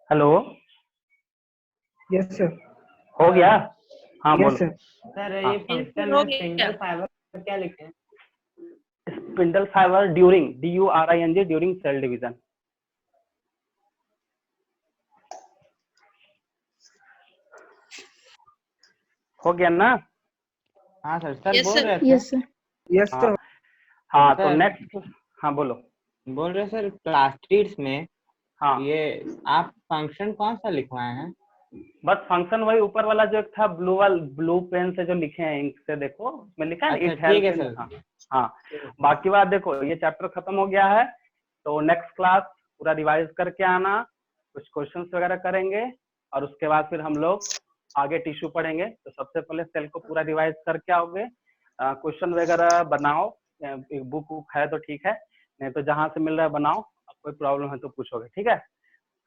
Hello, yes sir. हो गया? हाँ यस बोलो। सर। सर ये फंक्शन में स्पिंडल फाइबर क्या लिखते हैं? Spindle fibre during DURING during cell division. हो गया ना? हाँ सर, सर Yes, बोल sir. रहे थे, यस हाँ सर हाँ तो सर नेक्स्ट, हाँ बोलो। बोल रहे सर क्लास टीट्स में हाँ ये आप फंक्शन कौन सा लिखवाए हैं? बस फंक्शन वही ऊपर वाला जो था, ब्लू पेन से जो लिखे हैं इंक से, देखो उसमें लिखा है अच्छा इट ठीक है हेल्प इन। सर। हाँ हाँ, बाकी बात देखो, ये चैप्टर खत्म हो गया है, तो नेक्स्ट क्लास पूरा रिवाइज करके आना, कुछ क्वेश्चंस वगैरह करेंगे, और उसके बाद फिर हम लोग आगे टिश्यू पढ़ेंगे। तो सबसे पहले सेल को पूरा रिवाइज करके आओगे, क्वेश्चन वगैरह बनाओ, एक बुक है तो ठीक है, नहीं तो जहां से मिल रहा है बनाओ, अब कोई प्रॉब्लम है तो पूछोगे, ठीक है?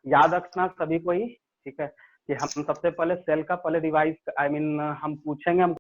याद रखना सभी को ही, ठीक है, कि हम सबसे पहले सेल का पहले रिवाइज, आई मीन हम पूछेंगे, हम